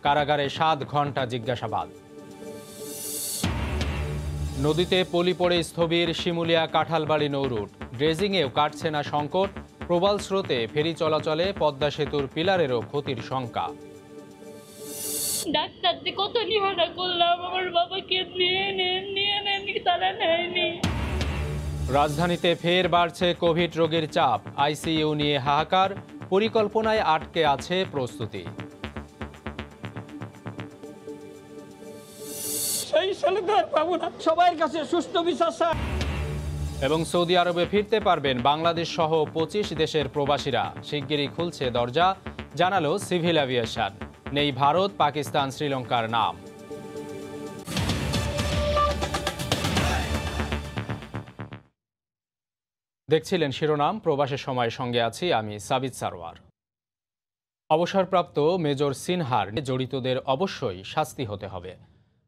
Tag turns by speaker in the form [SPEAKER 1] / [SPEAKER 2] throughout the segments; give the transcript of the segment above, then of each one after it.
[SPEAKER 1] কারাগারে 7 ঘন্টা জিজ্ঞাসাবাদ। নদীতে পলি পড়ে স্থবির শিমুলিয়া কাঁঠালবাড়ি নৌরুট, ড্রেজিংয়েও কাটছে না সংকট। প্রবল স্রোতে ফেরি চলাচলে পদ্মা সেতুর পিলারেরও ক্ষতির শঙ্কা।
[SPEAKER 2] ডাক্তার কত নিমানা করলাম, আমার বাবাকে নিয়ে নেন, তারা নেয়নি।
[SPEAKER 1] রাজধানীতে ফের বাড়ছে কোভিড রোগীর চাপ, আইসিইউ নিয়ে হাহাকার, পরিকল্পনায় আটকে আছে প্রস্তুতি।
[SPEAKER 3] সবার কাছে সুষ্ঠু বিচার চাই।
[SPEAKER 1] এবং সৌদি আরবে ফিরতে পারবেন বাংলাদেশ সহ 25 দেশের প্রবাসীরা, শিগগিরই খুলছে দরজা, জানালো সিভিল এভিয়েশন। নেই ভারত, পাকিস্তান, শ্রীলঙ্কার নাম। দেখছিলেন শিরোনাম, প্রবাসের সময় সঙ্গে আছি আমি সাবিত সারওয়ার। অবসরপ্রাপ্ত মেজর সিনহার জড়িতদের অবশ্যই শাস্তি হতে হবে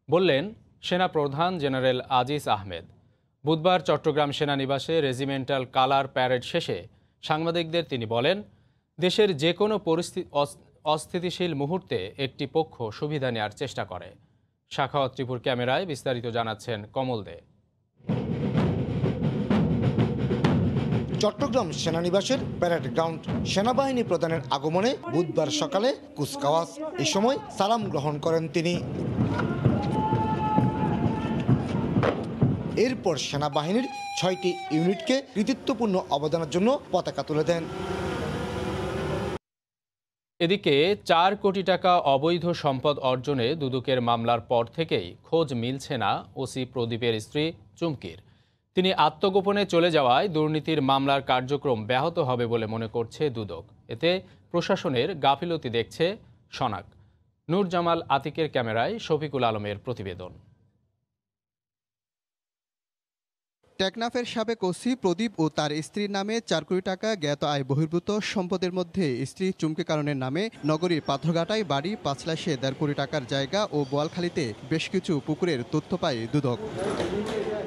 [SPEAKER 1] বললেন সেনাপ্রধান জেনারেল আজিজ আহমেদ। বুধবার চট্টগ্রাম সেনানিবাসে রেজিমেন্টাল কালার প্যারেড শেষে সাংবাদিকদের তিনি বলেন, দেশের যে কোনো অস্থিতিশীল মুহূর্তে একটি পক্ষ সুবিধা নেওয়ার চেষ্টা করে। শাখাওয়াত ত্রিপুর ক্যামেরায় বিস্তারিত জানাচ্ছেন কমল দে।
[SPEAKER 4] চট্টগ্রাম সেনানিবাসের প্যারেড গ্রাউন্ড সেনাবাহিনী প্রধানের আগমনে বুধবার সকালে কুচকাওয়াজ। এই সময় সালাম গ্রহণ করেন তিনি। এরপর সেনাবাহিনীর 6টি ইউনিটকে কৃতিত্বপূর্ণ অবদানের জন্য পতাকা তুলে দেন।
[SPEAKER 1] এদিকে 4 কোটি টাকা অবৈধ সম্পদ অর্জনে দুদকের মামলার পর থেকেই খোঁজ মিলছে না ওসি প্রদীপের স্ত্রী চুমকির। তিনি আত্মগোপনে চলে যাওয়ায় দুর্নীতির মামলার কার্যক্রম ব্যাহত হবে বলে মনে করছে দুদক। এতে প্রশাসনের গাফিলতি দেখছে সনাক। নূর জামাল আতিকের ক্যামেরায় শফিকুল আলমের প্রতিবেদন।
[SPEAKER 5] টেকনাফের সাবেক ওসি প্রদীপ ও তার স্ত্রীর নামে 4 কোটি টাকা জ্ঞাত আয় বহির্ভূত সম্পদের মধ্যে স্ত্রী চুমকি কারণের নামে নগরীর পাথরঘাটায় বাড়ি, পাঁচলাশে 1.5 কোটি টাকার জায়গা ও বোয়ালখালীতে বেশ কিছু পুকুরের তথ্য পায় দুদক।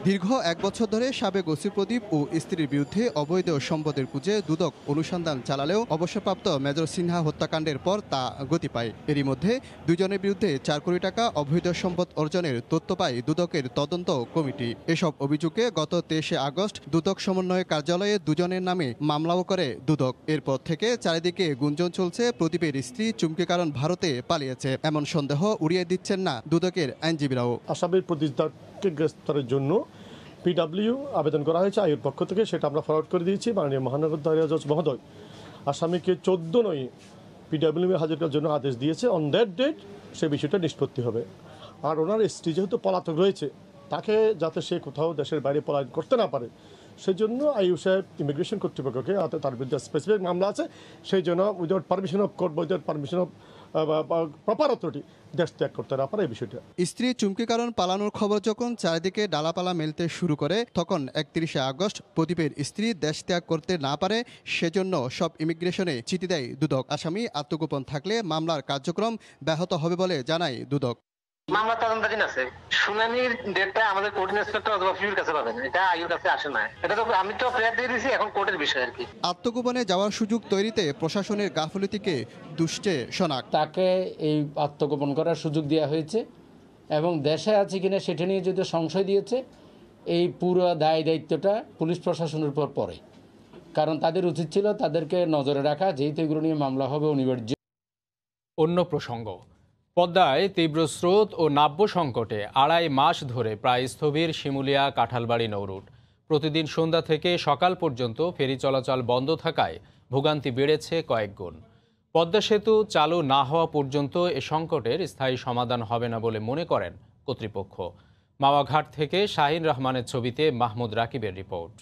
[SPEAKER 5] দীর্ঘ 1 বছর ধরে সাবেক ওসি প্রদীপ ও স্ত্রীর বিরুদ্ধে অবৈধ সম্পদের খুঁজে দুদক অনুসন্ধান চালালেও অবসরপ্রাপ্ত মেজর সিনহা হত্যাকাণ্ডের পর তা গতি পায়। এরই মধ্যে দুজনের বিরুদ্ধে 4 কোটি টাকা অবৈধ সম্পদ অর্জনের তথ্য পায় দুদকের তদন্ত কমিটি। এসব অভিযোগে গত 23 আগস্ট দুদক সমন্বয় কার্যালয়ে দুজনের নামে মামলাও করে দুদক। এরপর থেকে চারিদিকে গুঞ্জন চলছে প্রদীপের স্ত্রী চুমকি কারণ ভারতে পালিয়েছে, এমন সন্দেহ উড়িয়ে দিচ্ছেন না দুদকের আইনজীবীরাও।
[SPEAKER 6] আসামির প্রতিষ্ঠাকে গ্রেফতারের জন্য পিডব্লিউ আবেদন করা হয়েছে আইয়ের পক্ষ থেকে, সেটা আমরা ফরওয়ার্ড করে দিয়েছি মাননীয় মহানগর দায়রা জজ মহোদয়। আসামিকে 14 পিডব্লিউ হাজির করার জন্য আদেশ দিয়েছে। অন দ্যাট ডেট সে বিষয়টা নিষ্পত্তি হবে। আর ওনার স্ত্রী যেহেতু পলাতক রয়েছে, তাকে যাতে সে কোথাও দেশের বাইরে পলায়ন করতে না পারে, সেই জন্য আইইউ সাহেব ইমিগ্রেশন কর্তৃপক্ষকে তার বিরুদ্ধে স্পেসিফিক মামলা আছে, সেই জন্য without permission of court, without permission of proper authority দেশ ত্যাগ করতে না পারে এই বিষয়টা।
[SPEAKER 5] স্ত্রী চুমকি কারণ পালানোর খবর যখন চারিদিকে ডালাপালা মেলতে শুরু করে, তখন 31 আগস্ট প্রদীপের স্ত্রী দেশ ত্যাগ করতে না পারে, সেজন্য সব ইমিগ্রেশনে চিঠি দেয় দুদক। আসামি আত্মগোপন থাকলে মামলার কার্যক্রম ব্যাহত হবে বলে জানায় দুদক।
[SPEAKER 7] মামলা তদন্তাধীন আছে, শুনানির ডেটটা আমাদের কোর্ট ইন্সপেক্টর অথবা ফিউর কাছে পাবেন, এটা আইউর কাছে আসে না। এটা তো আমি তো প্রেয়ার দিয়ে দিয়েছি, এখন কোর্টের বিষয় আর কি।
[SPEAKER 5] আত্মগোপনে যাওয়ার সুযোগ তৈরিতে প্রশাসনের গাফিলতিকে দুষছে সনাক।
[SPEAKER 8] তাকে এই আত্মগোপন করার সুযোগ দেওয়া হয়েছে এবং দেশে আছে কিনা সেটা নিয়ে যদি সংশয় দিয়েছে, এই পুরো দায় দায়িত্বটা পুলিশ প্রশাসনের উপর পড়ে, কারণ তাদের উচিত ছিল তাদেরকে নজরে রাখা, যেহেতু এগুলো নিয়ে মামলা হবে অনিবার্য।
[SPEAKER 1] অন্য প্রসঙ্গ, পদ্মায় তীব্র স্রোত ও নাব্য সংকটে 2.5 মাস ধরে প্রায় স্থবির শিমুলিয়া কাঁঠালবাড়ি নৌরুট। প্রতিদিন সন্ধ্যা থেকে সকাল পর্যন্ত ফেরি চলাচল বন্ধ থাকায় ভোগান্তি বেড়েছে কয়েক গুণ। পদ্মা সেতু চালু না হওয়া পর্যন্ত এ সংকটের স্থায়ী সমাধান হবে না বলে মনে করেন কর্তৃপক্ষ। মাওয়াঘাট থেকে শাহিন রহমানের ছবিতে মাহমুদ রাকিবের রিপোর্ট।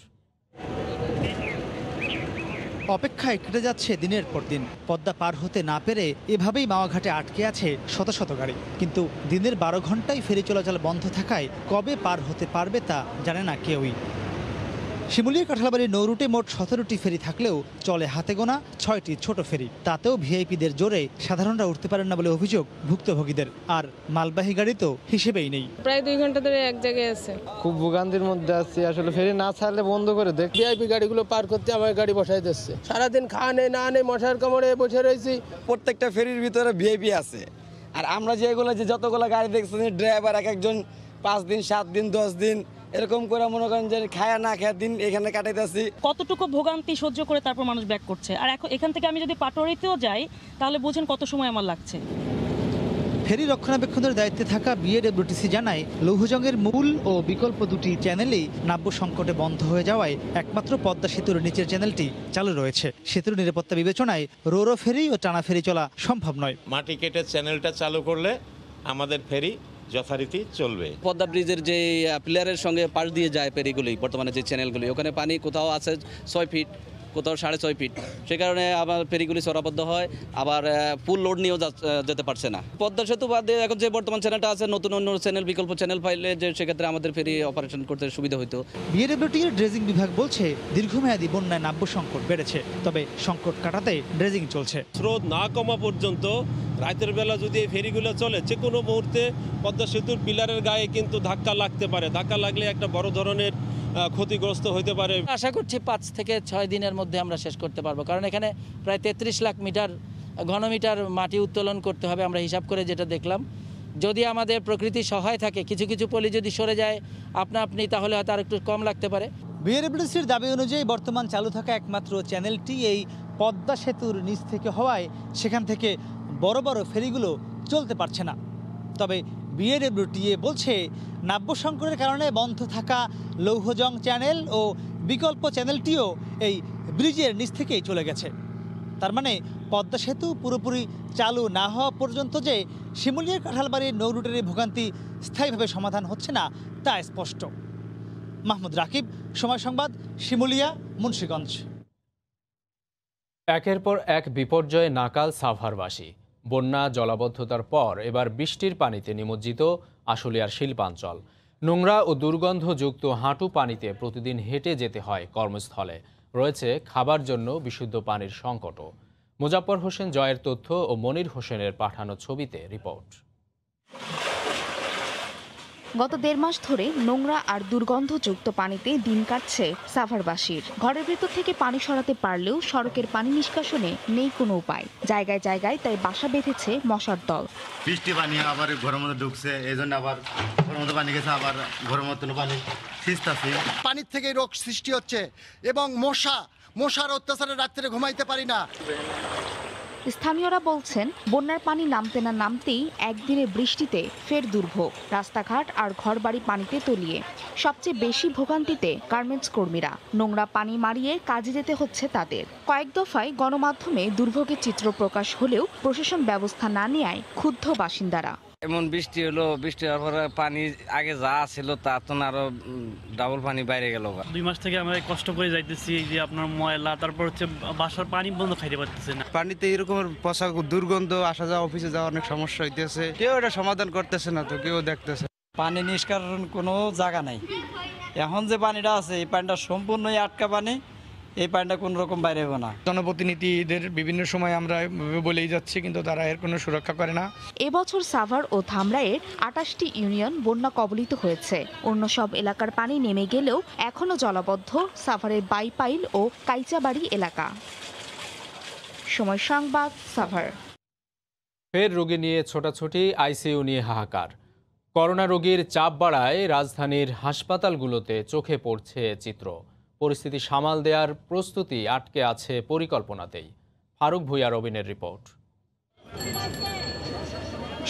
[SPEAKER 9] অপেক্ষায় কেটে যাচ্ছে দিনের পর দিন। পদ্মা পার হতে না পেরে এভাবেই মাওয়াঘাটে আটকে আছে শত শত গাড়ি। কিন্তু দিনের 12 ঘন্টায় ফেরি চলাচল বন্ধ থাকায় কবে পার হতে পারবে তা জানে না কেউই। শিমুলিয়া কাঁঠালবাড়ির নৌরুটে মোট 17টি ফেরি থাকলেও চলে হাতে গোনা 6টি ছোট ফেরি। তাতেও ভিআইপিদের জোরে সাধারণরা উঠতে পারেন না বলে অভিযোগ ভুক্তভোগীদের। আর মালবাহী গাড়ি তো হিসেবেই নেই।
[SPEAKER 10] প্রায় 2 ঘন্টা ধরে এক জায়গায় আছে,
[SPEAKER 11] খুব ভোগান্তির মধ্যে আছি। আসলে ফেরি না ছাড়লে বন্ধ করে দেখ,
[SPEAKER 12] ভিআইপি গাড়িগুলো পার করতে আমার গাড়ি বসাই দিচ্ছে। সারাদিন খাওয়া নেই না নেই, মশার কামড়ে বসে রয়েছি।
[SPEAKER 13] প্রত্যেকটা ফেরির ভিতরে ভিআইপি আছে,
[SPEAKER 3] আর আমরা যেগুলো যে যতগুলো গাড়ি দেখছি ড্রাইভার এক একজন 5 দিন 7 দিন 10 দিন এরকম করে মনে করেন যে খায়া না খায়া দিন এখানে কাটাইতেছি।
[SPEAKER 13] কতটুকু ভোগান্তি সহ্য করে তারপর মানুষ ব্যাক করছে। আর এখন এখান থেকে আমি যদি পাটোয়ারিতেও যাই তাহলে বুঝেন কত সময় আমার লাগছে।
[SPEAKER 9] ফেরি রক্ষণাবেক্ষণের দায়িত্বে থাকা বিএডব্লিউটিসি জানায় লৌহজংয়ের মূল ও বিকল্প দুটি চ্যানেলেই নাব্য সংকটে বন্ধ হয়ে যাওয়ায় একমাত্র পদ্মা সেতুর নিচের চ্যানেলটি চালু রয়েছে। সেতুর নিরাপত্তা বিবেচনায় রোরো ফেরি ও টানা ফেরি চলা সম্ভব নয়।
[SPEAKER 14] মাটি কেটে চ্যানেলটা চালু করলে আমাদের ফেরি যথারীতি চলবে।
[SPEAKER 15] পদ্মা ব্রিজের যে পিলারের সঙ্গে পাশ দিয়ে যায় ফেরিগুলি, বর্তমানে যে চ্যানেলগুলি, ওখানে পানি কোথাও আছে 6 ফিট, কোথাও 6.5 ফিট। সে কারণে আবার ফেরিগুলি চড়াবদ্ধ হয়, আবার ফুল লোড নিয়েও যেতে পারছে না। পদ্মা সেতু বাদে এখন যে বর্তমান চ্যানেলটা আছে, নতুন অন্য চ্যানেল বিকল্প চ্যানেল পাইলে যে সেক্ষেত্রে আমাদের ফেরি অপারেশন করতে সুবিধা হতো।
[SPEAKER 9] বিএডব্লিউটির ড্রেজিং বিভাগ বলছে দীর্ঘমেয়াদী বন্যায় নাব্য সংকট বেড়েছে, তবে সংকট কাটাতে ড্রেজিং চলছে।
[SPEAKER 16] স্রোত না কমা পর্যন্ত রাতের বেলা যদি এই ফেরিগুলো চলে, যে কোনো মুহূর্তে পদ্মা সেতুর পিলারের গায়ে কিন্তু ধাক্কা লাগতে পারে। ধাক্কা লাগলে একটা বড় ধরনের ক্ষতিগ্রস্ত হতে পারে।
[SPEAKER 17] আশা করছি 5 থেকে 6 দিনের মধ্যে আমরা শেষ করতে পারবো, কারণ এখানে প্রায় 33 লাখ ঘনমিটার মাটি উত্তোলন করতে হবে। আমরা হিসাব করে যেটা দেখলাম, যদি আমাদের প্রকৃতি সহায় থাকে, কিছু কিছু পলি যদি সরে যায় আপনি, তাহলে হয়তো আর একটু কম লাগতে পারে।
[SPEAKER 9] বিএডব্লিউটিসির দাবি অনুযায়ী বর্তমান চালু থাকা একমাত্র চ্যানেলটি এই পদ্মা সেতুর নিচ থেকে হওয়ায় সেখান থেকে বড় বড় ফেরিগুলো চলতে পারছে না। তবে বিএডব্লিউটিএ বলছে নাব্য সংকটের কারণে বন্ধ থাকা লৌহজং চ্যানেল ও বিকল্প চ্যানেলটিও এই ব্রিজের নিচ থেকেই চলে গেছে। তার মানে পদ্মা সেতু পুরোপুরি চালু না হওয়া পর্যন্ত যে শিমুলিয়া কাঁঠালবাড়ির নৌ রুটের ভোগান্তি স্থায়ীভাবে সমাধান হচ্ছে না তা স্পষ্ট। মাহমুদ রাকিব, সময় সংবাদ, শিমুলিয়া, মুন্সিগঞ্জ।
[SPEAKER 1] একের পর এক বিপর্যয়ে নাকাল সাভারবাসী। বন্যা জলাবদ্ধতার পর এবার বৃষ্টির পানিতে নিমজ্জিত আশুলিয়ার শিল্পাঞ্চল। নোংরা ও দুর্গন্ধযুক্ত হাঁটু পানিতে প্রতিদিন হেঁটে যেতে হয় কর্মস্থলে। রয়েছে খাবার জন্য বিশুদ্ধ পানির সংকটও। মোজাফফর হোসেন জয়ের তথ্য ও মনির হোসেনের পাঠানো ছবিতে রিপোর্ট।
[SPEAKER 18] গত 1.5 মাস ধরে নোংরা আর দুর্গন্ধযুক্ত পানিতে দিন কাটছে সাভারবাসীর। ঘরের ভেতর থেকে পানি সরাতে পারলেও সড়কের পানি নিষ্কাশনে নেই কোনো উপায়। জায়গায় জায়গায় তাই বাসা বেঁধেছে মশার দল।
[SPEAKER 19] বৃষ্টি পানি আবার ঘরের মধ্যে ঢুকছে, এই জন্য আবার ঘরের মধ্যে পানি গেছে, আবার ঘরের মধ্যে পানি ছিঁচতেছে।
[SPEAKER 20] পানির থেকে রোগ সৃষ্টি হচ্ছে এবং মশার অত্যাচারে রাত্রে ঘুমাইতে পারি না।
[SPEAKER 18] স্থানীয়রা বলছেন বন্যার পানি নামতে না নামতেই একদিনের বৃষ্টিতে ফের দুর্ভোগ। রাস্তাঘাট আর ঘরবাড়ি পানিতে তলিয়ে। সবচেয়ে বেশি ভোগান্তিতে গার্মেন্টস কর্মীরা। নোংরা পানি মারিয়ে কাজে যেতে হচ্ছে তাদের। কয়েক দফায় গণমাধ্যমে দুর্ভোগের চিত্র প্রকাশ হলেও প্রশাসন ব্যবস্থা না নেওয়ায় ক্ষুব্ধ বাসিন্দারা।
[SPEAKER 21] এমন বৃষ্টি হলো, বৃষ্টি হওয়ার পরে পানি আগে যা ছিল তার তো আরো ডাবল পানি বাইরে গেল।
[SPEAKER 22] 2 মাস থেকে আমরা কষ্ট করে যাইতেছি, যে আপনার ময়লা, তারপর হচ্ছে বাসার পানি বন্ধ খাইতে পারতেছে না।
[SPEAKER 23] পানিতে এরকম পচা দুর্গন্ধ, আসা যাওয়া অফিসে যাওয়া অনেক সমস্যা হইতেছে। কেউ এটা সমাধান করতেছে না, তো কেউ দেখতেছে।
[SPEAKER 24] পানি নিষ্কাশন কোনো জায়গা নাই। এখন যে পানিটা আছে এই পানিটা সম্পূর্ণই আটকা পানি, এই পানিটা কোন রকম বাইরে হবে না।
[SPEAKER 23] জনপ্রতিনিধিদের বিভিন্ন সময় আমরা বলেই যাচ্ছি, কিন্তু তারা এর কোনো সুরক্ষা করে না।
[SPEAKER 18] এবছর সাভার ও ধামরাইয়ের 28টি ইউনিয়ন বন্যা কবলিত হয়েছে। অন্য সব এলাকার পানি নেমে গেলেও এখনো জলাবদ্ধ সাভারের বাইপাইল ও কাইচাবাড়ি এলাকা। সময় সংবাদ, সাভার।
[SPEAKER 1] ফের রোগী নিয়ে ছোটাছুটি, আইসিইউ নিয়ে হাহাকার। করোনা রোগীর চাপ বাড়ায় রাজধানীর হাসপাতালগুলোতে চোখে পড়ছে চিত্র। পরিস্থিতি সামাল দেওয়ার প্রস্তুতি আটকে আছে পরিকল্পনাতেই। ফারুক ভুঁইয়া রবিনের রিপোর্ট।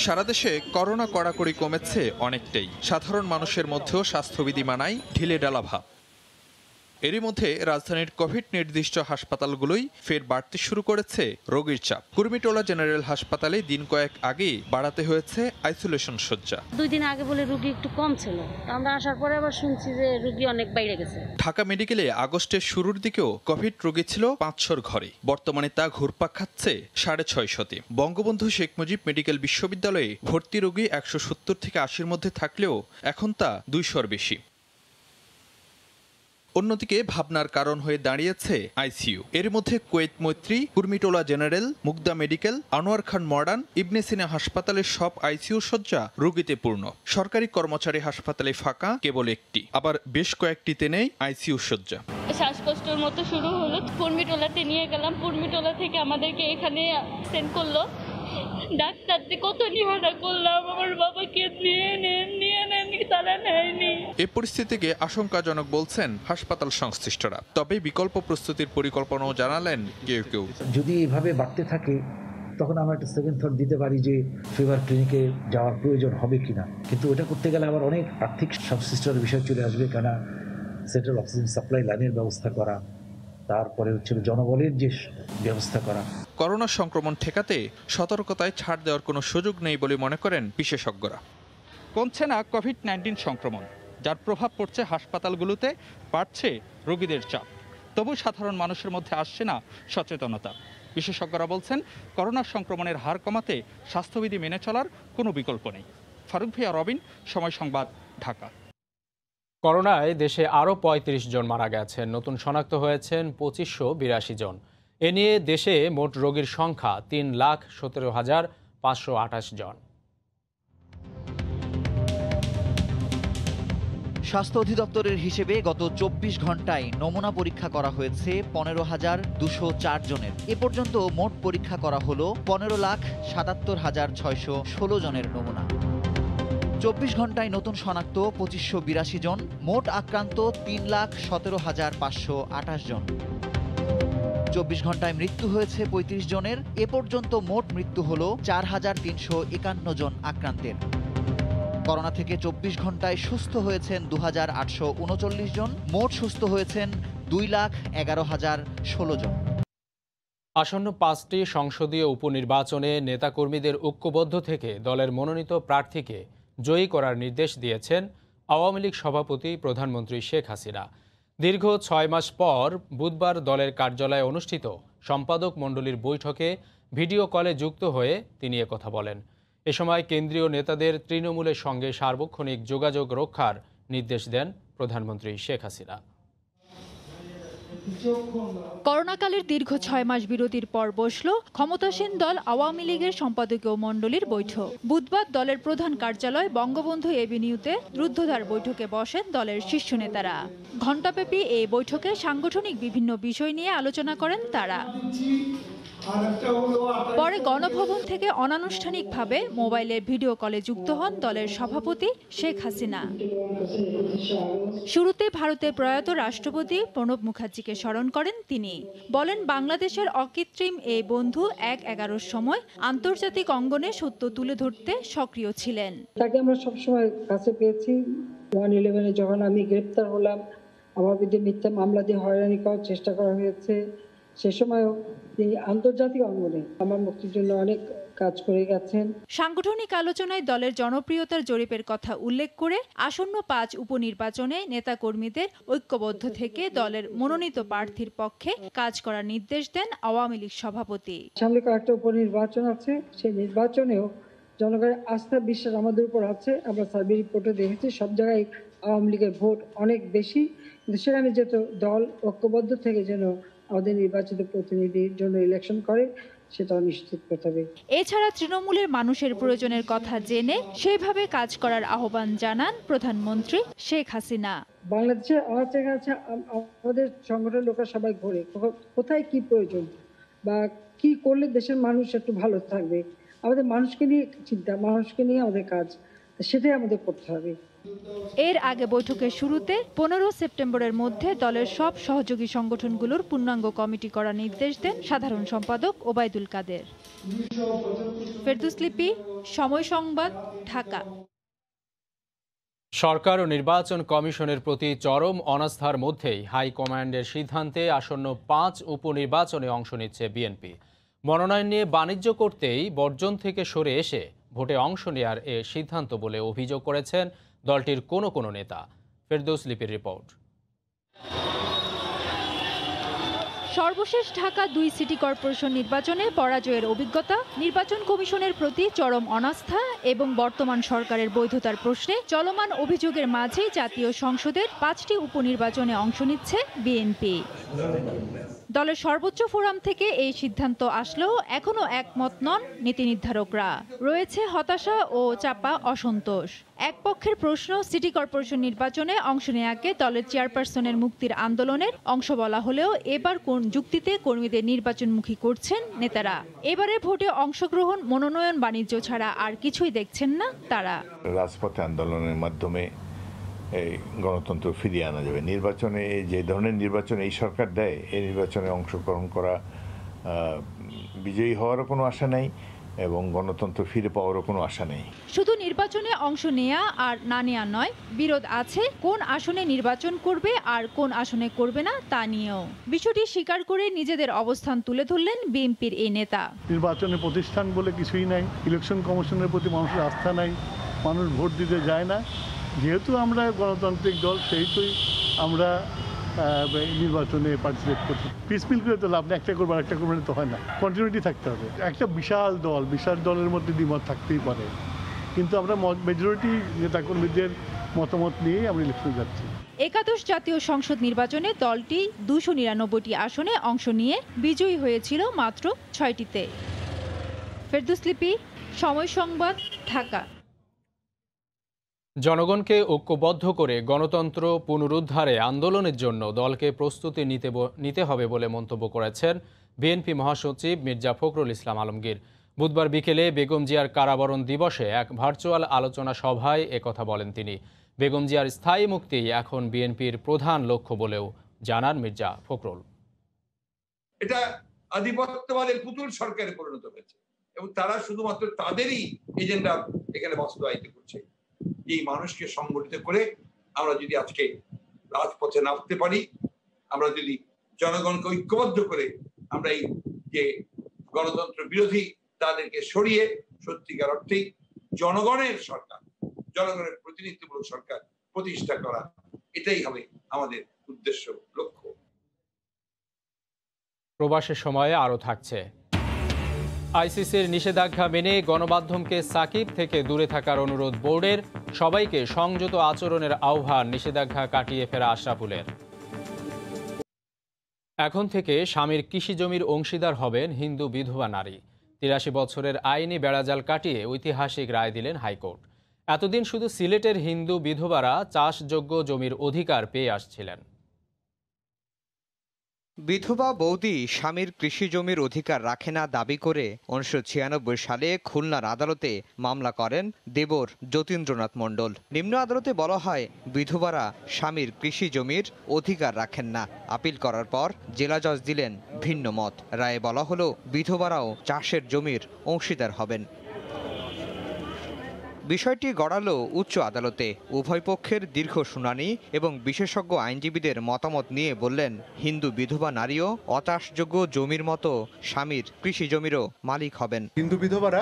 [SPEAKER 25] সারা দেশে করোনা কড়াকড়ি কমেছে অনেকটাই। সাধারণ মানুষের মধ্যেও স্বাস্থ্যবিধি মানায় ঢিলেঢালা ভাব। এরই মধ্যে রাজধানীর কোভিড নির্দিষ্ট হাসপাতালগুলোই ফের বাড়তে শুরু করেছে রোগীর চাপ। কুর্মিটোলা জেনারেল হাসপাতালে দিন কয়েক আগেই বাড়াতে হয়েছে আইসোলেশন শয্যা।
[SPEAKER 26] 2 দিন আগে বলে রোগী একটু কম ছিল, আমরা আসার পরে আবার শুনছি যে রোগী অনেক বাইরে গেছে।
[SPEAKER 25] ঢাকা মেডিকেলে আগস্টের শুরুর দিকেও কোভিড রোগী ছিল 500 ঘরে। বর্তমানে তা ঘুরপাক খাচ্ছে 650-তে। বঙ্গবন্ধু শেখ মুজিব মেডিকেল বিশ্ববিদ্যালয়ে ভর্তি রোগী 170 থেকে 80-র মধ্যে থাকলেও এখন তা 200-র বেশি। অন্যদিকে ভাবনার কারণ হয়ে দাঁড়িয়েছে আইসিইউ। এর মধ্যে কুয়েত মৈত্রী, কুর্মিটোলা জেনারেল, মুগদা মেডিকেল, আনোয়ার খান মডার্ন, ইবনে সিনা হাসপাতালের সব আইসিইউ শয্যা রোগীতে পূর্ণ। সরকারি কর্মচারী হাসপাতালে ফাঁকা কেবল একটি, আবার বেশ কয়েকটিতে নেই আইসিইউ শয্যা।
[SPEAKER 2] শ্বাসকষ্টের মতো শুরু হলো, কুর্মিটোলাতে নিয়ে গেলাম। কুর্মিটোলা থেকে আমাদেরকে এখানে সেন্ড করলো। ডাক্তার দিয়ে কত নিহারা করলাম, আমার বাবাকে নিয়ে নেন, তারা নেয়নি।
[SPEAKER 25] এই পরিস্থিতিকে আশঙ্কাজনক বলছেন হাসপাতাল সংশ্লিষ্টরা। তবে বিকল্প প্রস্তুতির পরিকল্পনাও জানালেন কেউ কেউ।
[SPEAKER 4] যদি এভাবে বাড়তে থাকে তখন আমরা একটা সেকেন্ড থট দিতে পারি যে ফিভার ক্লিনিকে যাওয়ার প্রয়োজন হবে কিনা, কিন্তু ওটা করতে গেলে আবার অনেক আর্থিক সংশ্লিষ্টর বিষয় চলে আসবে, কেন সেন্ট্রাল অক্সিজেন সাপ্লাই লাইনের ব্যবস্থা করা, তারপরে হচ্ছে জনবলের যে ব্যবস্থা করা।
[SPEAKER 25] করোনা সংক্রমণ ঠেকাতে সতর্কতায় ছাড় দেওয়ার কোনো সুযোগ নেই বলে মনে করেন বিশেষজ্ঞরা। কমছে না কোভিড-19 সংক্রমণ, যার প্রভাব পড়ছে হাসপাতালগুলোতে, বাড়ছে রোগীদের চাপ। তবু সাধারণ মানুষের মধ্যে আসছে না সচেতনতা। বিশেষজ্ঞরা বলছেন, করোনা সংক্রমণের হার কমাতে স্বাস্থ্যবিধি মেনে চলার কোনো বিকল্প নেই। ফারুক ভিয়া, রবিন, সময় সংবাদ, ঢাকা।
[SPEAKER 1] করোনায় দেশে আরও ৩৫ জন মারা গেছেন, নতুন শনাক্ত হয়েছেন ২৫৮২ জন। এ নিয়ে দেশে মোট রোগীর সংখ্যা ৩,১৭,৫২৮ জন।
[SPEAKER 5] স্বাস্থ্য অধিদপ্তরের হিসেবে গত ২৪ ঘন্টায় নমুনা পরীক্ষা করা হয়েছে ১৫,২০৪ জনের। এ পর্যন্ত মোট পরীক্ষা করা হলো ১৫,৭৭,৬১৬ জনের নমুনা। ২৪ ঘন্টায় নতুন শনাক্ত ২৫৮২ জন, মোট আক্রান্ত ৩,১৭,৫২৮ জন। ২৪ ঘন্টায় মৃত্যু হয়েছে ৩৫ জনের। এ পর্যন্ত মোট মৃত্যু হল ৪,৩৫১ জন আক্রান্তের। করোনা থেকে ২৪ ঘন্টায় সুস্থ হয়েছেন ২,৮৩৯ জন, মোট সুস্থ হয়েছেন ২,১১,০১৬ জন।
[SPEAKER 1] আসন্ন ৫টি সংসদীয় উপনির্বাচনে নেতাকর্মীদের ঐক্যবদ্ধ থেকে দলের মনোনীত প্রার্থীকে জয়ী করার নির্দেশ দিয়েছেন আওয়ামী লীগ সভাপতি প্রধানমন্ত্রী শেখ হাসিনা। দীর্ঘ ৬ মাস পর বুধবার দলের কার্যালয়ে অনুষ্ঠিত সম্পাদক মণ্ডলীর বৈঠকে ভিডিও কলে যুক্ত হয়ে তিনি একথা বলেন। এ সময় কেন্দ্রীয় নেতাদের তৃণমূলের সঙ্গে সার্বক্ষণিক যোগাযোগ রক্ষার নির্দেশ দেন প্রধানমন্ত্রী শেখ হাসিনা।
[SPEAKER 6] করোনাকালের দীর্ঘ ৬ মাস বিরতির পর বসল ক্ষমতাসীন দল আওয়ামী লীগের সম্পাদকীয় মণ্ডলীর বৈঠক। বুধবার দলের প্রধান কার্যালয় বঙ্গবন্ধু এভিনিউতে রুদ্ধদ্বার বৈঠকে বসেন দলের শীর্ষ নেতারা। ঘণ্টাব্যাপী এই বৈঠকে সাংগঠনিক বিভিন্ন বিষয় নিয়ে আলোচনা করেন তারা। পরে গণভবন থেকে অনানুষ্ঠানিকভাবে মোবাইলে ভিডিও কলে যুক্ত হন দলের সভাপতি শেখ হাসিনা। শুরুতে ভারতের প্রয়াত রাষ্ট্রপতি প্রণব মুখার্জিকে স্মরণ করেন তিনি। বলেন, বাংলাদেশের অকৃত্রিম এই বন্ধু ১/১১ সময় আন্তর্জাতিক অঙ্গনে সত্য তুলে ধরতে সক্রিয় ছিলেন।
[SPEAKER 7] তাকে আমরা সবসময় কাছে পেয়েছি। 1/11-এ যখন আমি গ্রেপ্তার হলাম, আমার বিরুদ্ধে মিথ্যা মামলা দিয়ে হয়রানি করার চেষ্টা করা হয়েছে, সে সময়ও তিনি আন্তর্জাতিক অঙ্গনে আমার মুক্তির জন্য অনেক কাজ করে গেছেন।
[SPEAKER 6] সাংগঠনিক আলোচনায় দলের জনপ্রিয়তার জরিপের কথা উল্লেখ করে আসন্ন ৫ উপনির্বাচনে নেতাকর্মীদের ঐক্যবদ্ধ থেকে দলের মনোনীত প্রার্থীর পক্ষে কাজ করার নির্দেশ দেন আওয়ামী লীগ সভাপতি।
[SPEAKER 7] সামনে কয়েকটা উপনির্বাচন আছে, সেই নির্বাচনেও জনগণের আস্থা বিশ্বাস আমাদের উপর আছে। আমরা সার্ভে রিপোর্টে দেখেছি সব জায়গায় আওয়ামী লীগের ভোট অনেক বেশি, কিন্তু সেখানে যেহেতু দল ঐক্যবদ্ধ থেকে যেন আমাদের নির্বাচিত প্রতিনিধির জন্য ইলেকশন করে, সেটাও নিশ্চিত করতে হবে।
[SPEAKER 6] এছাড়া তৃণমূলের মানুষের প্রয়োজনের কথা জেনে সেইভাবে কাজ করার আহ্বান জানান প্রধানমন্ত্রী শেখ হাসিনা।
[SPEAKER 7] বাংলাদেশে আমাদের সংগঠনের লোকরা সবাই ঘুরে কোথায় কি প্রয়োজন বা কি করলে দেশের মানুষ একটু ভালো থাকবে, আমাদের মানুষকে নিয়ে চিন্তা, মানুষকে নিয়ে আমাদের কাজ, সেটাই আমাদের করতে হবে।
[SPEAKER 6] এর আগে বৈঠকের শুরুতে ১৫ সেপ্টেম্বরের মধ্যে দলের সব সহযোগী সংগঠনগুলোর পূর্ণাঙ্গ কমিটি করার নির্দেশ দেন সাধারণ সম্পাদক ওবায়দুল কাদের। ফেরদৌস লিপি, সময় সংবাদ, ঢাকা।
[SPEAKER 1] সরকার ও নির্বাচন কমিশনের প্রতি চরম অনাস্থার মধ্যেই হাইকমান্ডের সিদ্ধান্তে আসন্ন ৫ উপনির্বাচনে অংশ নিচ্ছে বিএনপি। মনোনয়ন নিয়ে বাণিজ্য করতেই বর্জন থেকে সরে এসে ভোটে অংশ নেয়ার এ সিদ্ধান্ত বলে অভিযোগ করেছেন দলটির কোনো নেতা। ফেরদৌস লিপির রিপোর্ট।
[SPEAKER 6] সর্বশেষ ঢাকা ২ সিটি কর্পোরেশন নির্বাচনে পরাজয়ের অভিজ্ঞতা, নির্বাচন কমিশনের প্রতি চরম অনাস্থা এবং বর্তমান সরকারের বৈধতার প্রশ্নে চলমান অভিযোগের মাঝেই জাতীয় সংসদের ৫টি উপনির্বাচনে অংশ নিচ্ছে বিএনপি। দলের সর্বোচ্চ ফোরাম থেকে এই সিদ্ধান্ত আসলেও এখনও একমত নন নীতি নির্ধারকরা। রয়েছে হতাশা ও চাপা অসন্তোষ। এক পক্ষের প্রশ্ন, সিটি কর্পোরেশন নির্বাচনে অংশ নেয়াকে দলের চেয়ারপারসনের মুক্তির আন্দোলনের অংশ বলা হলেও এবার কোন যুক্তিতে কর্মীদের নির্বাচনমুখী করছেন নেতারা? এবারে ভোটে অংশগ্রহণ, মনোনয়ন, বাণিজ্য ছাড়া আর কিছুই দেখছেন না তারা।
[SPEAKER 3] রাজপথে আন্দোলনের মাধ্যমে এই গণতন্ত্র ফিরিয়ে আনা যাবে। নির্বাচনে যে ধরনের নির্বাচন এই সরকার দেয়, এই নির্বাচনে অংশগ্রহণ করা, বিজয়ী হওয়ারও কোনো আশা নেই এবং গণতন্ত্র ফিরে পাওয়ারও কোনো আশা নেই।
[SPEAKER 6] শুধু নির্বাচনে অংশ নেয়া আর না নেয়া নয়, বিরোধ আছে কোন আসনে নির্বাচন করবে আর কোন আসনে করবে না তা নিয়েও। বিষয়টি স্বীকার করে নিজেদের অবস্থান তুলে ধরলেন বিএনপির এই নেতা।
[SPEAKER 8] নির্বাচনে প্রতিষ্ঠান বলে কিছুই নাই, ইলেকশন কমিশনের প্রতি মানুষের আস্থা নাই, মানুষ ভোট দিতে যায় না। যেহেতু আমরা গণতান্ত্রিক দল, সেইটাই আমরা নির্বাচনে পার্টিসিপেট করছি। পিসফুল করে তো লাভ নেই, একটা করবার একটা করবার তো হয় না, কন্টিনিউটি থাকতে হবে। একটা বিশাল দলের মধ্যে দ্বিমত থাকতেই পারে, কিন্তু আমরা মেজরিটি নেতাকর্মীদের মতামত নিয়েই আমরা ইলেকশনে যাচ্ছি।
[SPEAKER 6] একাদশ জাতীয় সংসদ নির্বাচনে দলটি 299টি আসনে অংশ নিয়ে বিজয়ী হয়েছিল মাত্র 6টিতে। ফেরদৌস লিপি, সময় সংবাদ, ঢাকা।
[SPEAKER 1] জনগণকে ঐক্যবদ্ধ করে গণতন্ত্র পুনরুদ্ধারে আন্দোলনের জন্য দলকে প্রস্তুতি নিতে হবে বলে মন্তব্য করেছেন বিএনপি মহাসচিব মির্জা ফখরুল ইসলাম আলমগীর। বুধবার বিকেলে বেগম জিয়ার কারাবরণ দিবসে এক ভার্চুয়াল আলোচনা সভায় একথা বলেন তিনি। বেগম জিয়ার স্থায়ী মুক্তি এখন বিএনপির প্রধান লক্ষ্য বলেও জানান মির্জা ফখরুল।
[SPEAKER 10] এটা আধিপত্যবাদের পুতুল সরকারে পরিণত হয়েছে এবং তারা শুধুমাত্র তাদেরই এজেন্ডা এখানে বাস্তবায়িত করছে। এই মানুষকে সংগঠিত করে আমরা যদি আজকে রাজপথে নামতে পারি, আমরা যদি জনগণকে ঐক্যবদ্ধ করে আমরা এই যে গণতন্ত্র বিরোধী তাদেরকে সরিয়ে সত্যিকার অর্থেই জনগণের সরকার, জনগণের প্রতিনিধিত্বমূলক সরকার প্রতিষ্ঠা করা, এটাই হবে আমাদের উদ্দেশ্য, লক্ষ্য।
[SPEAKER 1] প্রবাসের সময়ে আরও থাকছে। আইসিসির নিষেধাজ্ঞা মেনে গণমাধ্যমকে সাকিব থেকে দূরে থাকার অনুরোধ বোর্ডের, সবাইকে সংযত আচরণের আহ্বান নিষেধাজ্ঞা কাটিয়ে ফেরা আশরাফুলের। এখন থেকে স্বামীর কৃষি জমির অংশীদার হবেন হিন্দু বিধবা নারী। 83 বছরের আইনি বেড়াজাল কাটিয়ে ঐতিহাসিক রায় দিলেন হাইকোর্ট। এতদিন শুধু সিলেটের হিন্দু বিধবারা চাষযোগ্য জমির অধিকার পেয়ে আসছিলেন।
[SPEAKER 11] বিধবা বৌদি স্বামীর কৃষি জমির অধিকার রাখে না দাবি করে 1996 সালে খুলনার আদালতে মামলা করেন দেবর যতীন্দ্রনাথ মণ্ডল। নিম্ন আদালতে বলা হয় বিধবারা স্বামীর কৃষি জমির অধিকার রাখেন না। আপিল করার পর জেলা জজ দিলেন ভিন্ন মত। রায়ে বলা হলো বিধবারাও চাষের জমির অংশীদার হবেন। বিষয়টি গড়ালো উচ্চ আদালতে। উভয় পক্ষের দীর্ঘ শুনানি এবং বিশেষজ্ঞ আইনজীবীদের মতামত নিয়ে বললেন হিন্দু বিধবা নারীও অচাষযোগ্য জমির মতো স্বামীর কৃষি জমিরও মালিক হবেন।
[SPEAKER 12] হিন্দু বিধবারা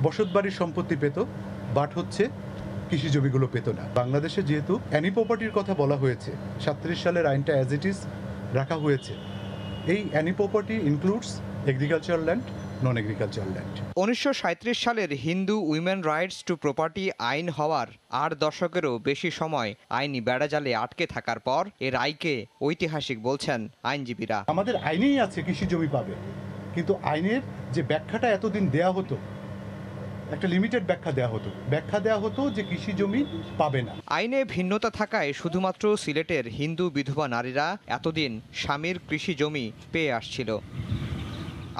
[SPEAKER 12] বসতবাড়ির সম্পত্তি পেত, বাট হচ্ছে কৃষি জমিগুলো পেত না। বাংলাদেশে যেহেতু অ্যানি প্রপার্টির কথা বলা হয়েছে, 37 সালের আইনটা অ্যাজ ইট ইজ রাখা হয়েছে। এই any property includes agricultural land, non agricultural land.
[SPEAKER 11] 1937 সালের Hindu women rights to property আইন হওয়ার 8 দশকেরও বেশি সময় আইনি বেড়াজালে আটকে থাকার পর এর রায়কে ঐতিহাসিক বলছেন আইনজীবীরা।
[SPEAKER 12] আমাদের আইনেই আছে কৃষি জমি পাবে, কিন্তু আইনের যে ব্যাখ্যাটা এতদিন দেয়া হতো, একটা লিমিটেড ব্যাখ্যা দেয়া হতো যে কৃষি জমি পাবে না।
[SPEAKER 11] আইনে ভিন্নতা থাকায় শুধুমাত্র সিলেটের হিন্দু বিধবা নারীরা এতদিন স্বামীর কৃষি জমি পেয়ে আসছিল।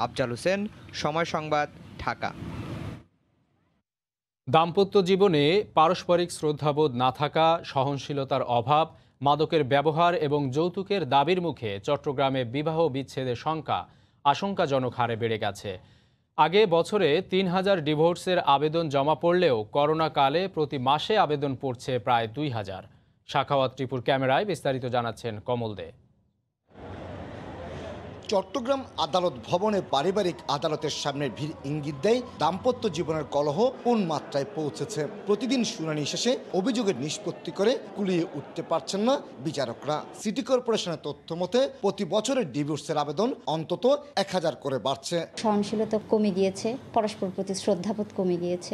[SPEAKER 11] আফজাল হোসেন, সময় সংবাদ, ঢাকা।
[SPEAKER 1] দাম্পত্য জীবনে পারস্পরিক শ্রদ্ধাবোধ না থাকা, সহনশীলতার অভাব, মাদকের ব্যবহার এবং যৌতুকের দাবির মুখে চট্টগ্রামে বিবাহ বিচ্ছেদের সংখ্যা আশঙ্কাজনক হারে বেড়ে গেছে। আগে বছরে 3000 ডিভোর্সের আবেদন জমা পড়লেও করোনাকালে প্রতি মাসে আবেদন পড়ছে প্রায় 2000। সাখাওয়াত টিপুর ক্যামেরায় বিস্তারিত জানাচ্ছেন কমল দে।
[SPEAKER 13] চট্টগ্রাম আদালত ভবনে পারিবারিক আদালতের সামনে ভিড় ইঙ্গিত দেয় দাম্পত্য জীবনের কলহ কোন মাত্রায় পৌঁছেছে। প্রতিদিন শুনানি শেষে অভিযোগের নিষ্পত্তি করে কুলিয়ে উঠতে পারছেন না বিচারকরা। সিটি কর্পোরেশনের তথ্য মতে প্রতি বছরের ডিভোর্সের আবেদন অন্তত 1000 করে বাড়ছে।
[SPEAKER 27] সহনশীলতা কমে গিয়েছে, পরস্পর প্রতি শ্রদ্ধাবোধ কমে গিয়েছে।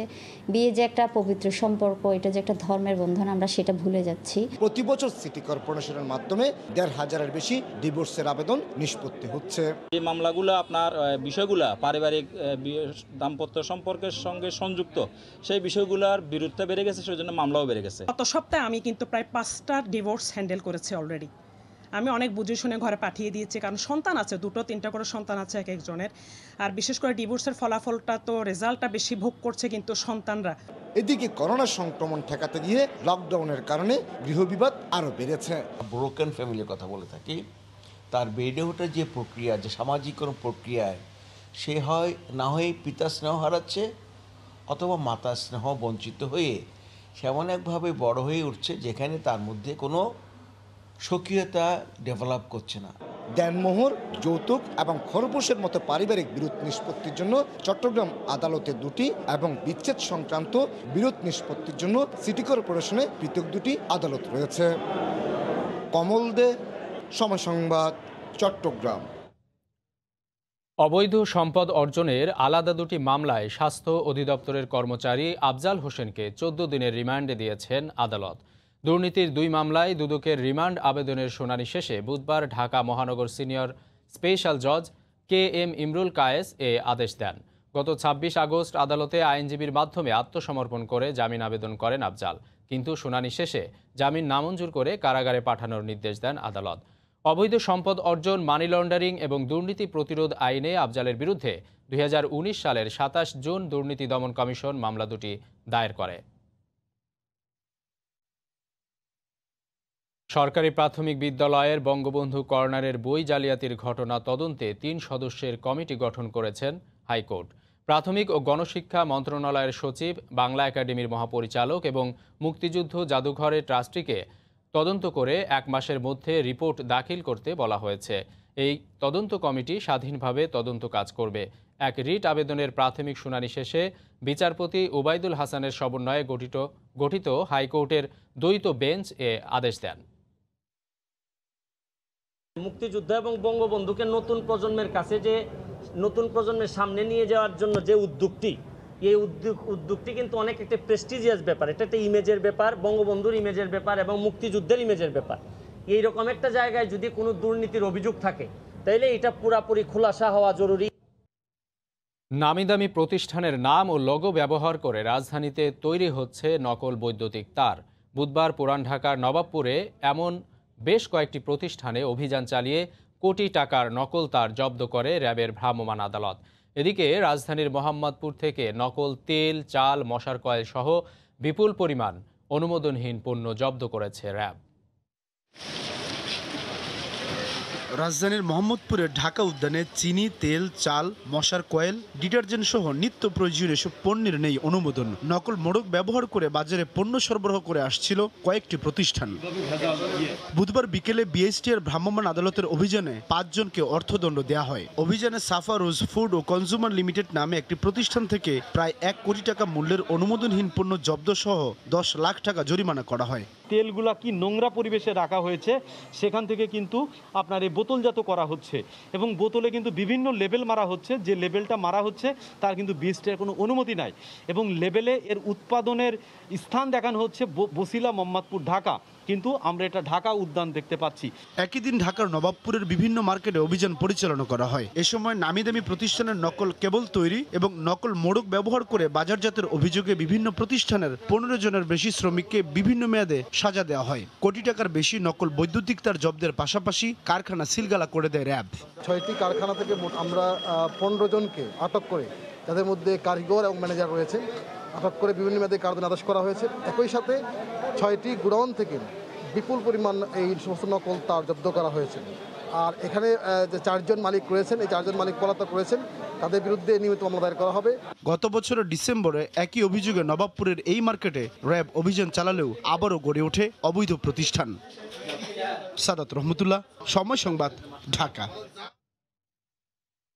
[SPEAKER 27] বিয়ে যে একটা পবিত্র সম্পর্ক, এটা যে একটা ধর্মের বন্ধন, আমরা সেটা ভুলে যাচ্ছি।
[SPEAKER 13] প্রতি বছর সিটি কর্পোরেশনের মাধ্যমে 1500-এর বেশি ডিভোর্সের আবেদন নিষ্পত্তি হচ্ছে। হচ্ছে।
[SPEAKER 9] এই মামলাগুলো আপনার বিষয়গুলা পারিবারিক দাম্পত্য সম্পর্কের সঙ্গে সংযুক্ত, সেই বিষয়গুলোর বিরুদ্ধে বেড়ে গেছে, সেই জন্য মামলাও বেড়ে গেছে।
[SPEAKER 14] গত সপ্তাহে আমি কিন্তু প্রায় 5টা ডিভোর্স হ্যান্ডেল করেছি অলরেডি। আমি অনেক বুঝে শুনে ঘরে পাঠিয়ে দিয়েছি, কারণ সন্তান আছে, 2-3টা করে সন্তান আছে এক একজনের। আর বিশেষ করে ডিভোর্সের ফলাফলটা তো রেজাল্টটা বেশি ভোগ করছে কিন্তু সন্তানরা।
[SPEAKER 13] এদিকে করোনা সংক্রমণ ঠেকাতে গিয়ে লকডাউনের কারণে গৃহবিবাদ আরও বেড়েছে।
[SPEAKER 15] ব্রোকেন ফ্যামিলির কথা বলে থাকি, তার বেড়ে ওঠার যে প্রক্রিয়া, যে সামাজিকরণ প্রক্রিয়ায় সে হয় না হয় পিতা স্নেহ হারাচ্ছে অথবা মাতা স্নেহ বঞ্চিত হয়ে সে এমন একভাবে বড় হয়ে উঠছে যেখানে তার মধ্যে কোনো স্বকীয়তা ডেভেলপ করছে না।
[SPEAKER 13] দেনমোহর, যৌতুক এবং খরপোশের মতো পারিবারিক বিরোধ নিষ্পত্তির জন্য চট্টগ্রাম আদালতে 2টি এবং বিচ্ছেদ সংক্রান্ত বিরোধ নিষ্পত্তির জন্য সিটি কর্পোরেশনে পৃথক 2টি আদালত রয়েছে। কমল দে, সময় সংবাদ, চট্টগ্রাম।
[SPEAKER 1] অবৈধ সম্পদ অর্জনের আলাদা 2টি মামলায় স্বাস্থ্য অধিদপ্তরের কর্মচারী আফজাল হোসেনকে 14 দিনের রিমান্ডে দিয়েছেন আদালত। দুর্নীতির 2 মামলায় দুদকের রিমান্ড আবেদনের শুনানি শেষে বুধবার ঢাকা মহানগর সিনিয়র স্পেশাল জজ KM ইমরুল কায়েস এ আদেশ দেন। গত 26 আগস্ট আদালতে আইনজীবীর মাধ্যমে আত্মসমর্পণ করে জামিন আবেদন করেন আফজাল, কিন্তু শুনানি শেষে জামিন নামঞ্জুর করে কারাগারে পাঠানোর নির্দেশ দেন আদালত। অবৈধ সম্পদ অর্জন, মানি লন্ডারিং এবং দুর্নীতি প্রতিরোধ আইনে আফজালের বিরুদ্ধে 2019 সালের 27 জুন দুর্নীতি দমন কমিশন মামলা 2টি দায়ের করে। সরকারি প্রাথমিক বিদ্যালয়ের বঙ্গবন্ধু কর্নারের বই জালিয়াতির ঘটনা তদন্তে 3 সদস্যের কমিটি গঠন করেছেন হাইকোর্ট। প্রাথমিক ও গণশিক্ষা মন্ত্রণালয়ের সচিব, বাংলা একাডেমির মহাপরিচালক এবং মুক্তিযুদ্ধ জাদুঘরের ট্রাস্টিকে তদন্ত করে 1 মাসের মধ্যে রিপোর্ট দাখিল করতে বলা হয়েছে। এই তদন্ত কমিটি স্বাধীনভাবে তদন্ত কাজ করবে। এক রিট আবেদনের প্রাথমিক শুনানি শেষে বিচারপতি ওবায়দুল হাসানের সমন্বয়ে গঠিত হাইকোর্টের দ্বৈত বেঞ্চ এ আদেশ দেন।
[SPEAKER 16] মুক্তিযুদ্ধ এবং বঙ্গবন্ধুকে নতুন প্রজন্মের কাছে, যে নতুন প্রজন্মের সামনে নিয়ে যাওয়ার জন্য যে উদ্যোগটি, এই উদ্যোগটি কিন্তু অনেক একটা প্রেস্টিজিয়াস ব্যাপার। এটা একটা ইমেজের ব্যাপার, বঙ্গবন্ধুর ইমেজের ব্যাপার এবং মুক্তিযুদ্ধের ইমেজের ব্যাপার। এইরকম একটা জায়গায় যদি কোনো দুর্নীতির অভিযোগ থাকে তাহলে এটা পুরাপুরি খোলাসা হওয়া জরুরি।
[SPEAKER 1] নামিদামি প্রতিষ্ঠানের নাম ও লোগো ব্যবহার করে রাজধানীতে তৈরি হচ্ছে নকল বৈদ্যুতিক তার। বুধবার পুরান ঢাকার নবাবপুরে এমন বেশ কয়েকটি প্রতিষ্ঠানে অভিযান চালিয়ে কোটি টাকার নকল তার জব্দ করে র্যাবের ভ্রাম্যমাণ আদালত। এদিকে রাজধানীর মোহাম্মদপুর থেকে নকল তেল, চাল, মশার কয়েল সহ বিপুল পরিমাণ অনুমোদনহীন পণ্য জব্দ করেছে র্যাব।
[SPEAKER 17] রাজধানীর মোহাম্মদপুরের ঢাকা উদ্যানে চিনি, তেল, চাল, মশার কয়েল, ডিটারজেন্ট সহ নিত্য প্রয়োজনীয় এসব পণ্যের নেই অনুমোদন। নকল মোড়ক ব্যবহার করে বাজারে পণ্য সরবরাহ করে আসছিল কয়েকটি প্রতিষ্ঠান। বুধবার বিকেলে বিএসটিআর ভ্রাম্যমাণ আদালতের অভিযানে 5 জনকে অর্থদণ্ড দেওয়া হয়। অভিযানে সাফা রোজ ফুড ও কনজিউমার লিমিটেড নামে একটি প্রতিষ্ঠান থেকে প্রায় 1 কোটি টাকা মূল্যের অনুমোদনহীন পণ্য জব্দ সহ 10 লাখ টাকা জরিমানা করা হয়।
[SPEAKER 19] তেলগুলা কি নোংরা পরিবেশে রাখা হয়েছে, সেখান থেকে কিন্তু আপনার এই বোতলজাত করা হচ্ছে এবং বোতলে কিন্তু বিভিন্ন লেবেল মারা হচ্ছে। যে লেবেলটা মারা হচ্ছে তার কিন্তু বিএসটিআর কোনো অনুমতি নাই এবং লেবেলে এর উৎপাদনের স্থান দেখানো হচ্ছে বসিলা, মোহাম্মদপুর, ঢাকা, কিন্তু আমরা এটা ঢাকা উদ্যান দেখতে পাচ্ছি।
[SPEAKER 17] একই দিন ঢাকার নবাবপুরের বিভিন্ন মার্কেটে অভিযান পরিচালনা করা হয়। এ সময় নামিদামি প্রতিষ্ঠানের নকল কেবল তৈরি এবং নকল মোড়ক ব্যবহার করে বাজারজাতের অভিযোগে বিভিন্ন প্রতিষ্ঠানের 15 জনের বেশি শ্রমিককে বিভিন্ন মেয়াদে সাজা দেওয়া হয়। কোটি টাকার বেশি নকল বৈদ্যুতিক তার জব্দের পাশাপাশি কারখানা সিলগালা করে দেয় র্যাব।
[SPEAKER 20] 6টি কারখানা থেকে আমরা 15 জনকে আটক করে, যাদের মধ্যে কারিগর এবং ম্যানেজার রয়েছে, আটক করে বিভিন্ন মেয়াদে কারাদণ্ড আদেশ করা হয়েছে। একই সাথে 6টি গোডাউন থেকে বিপুল পরিমাণ এই সমস্ত নকল তার জব্দ করা হয়েছে। আর এখানে যে 4 জন মালিক রয়েছেন, এই 4 জন মালিক পলাতক রয়েছেন, তাদের বিরুদ্ধে নিয়মিত মামলা দায়ের করা হবে।
[SPEAKER 17] গত বছরের ডিসেম্বরে একই অভিযোগে নবাবপুরের এই মার্কেটে র্যাব অভিযান চালালেও আবারও গড়ে ওঠে অবৈধ প্রতিষ্ঠান। সাদাত রহমতুল্লাহ, সময় সংবাদ, ঢাকা।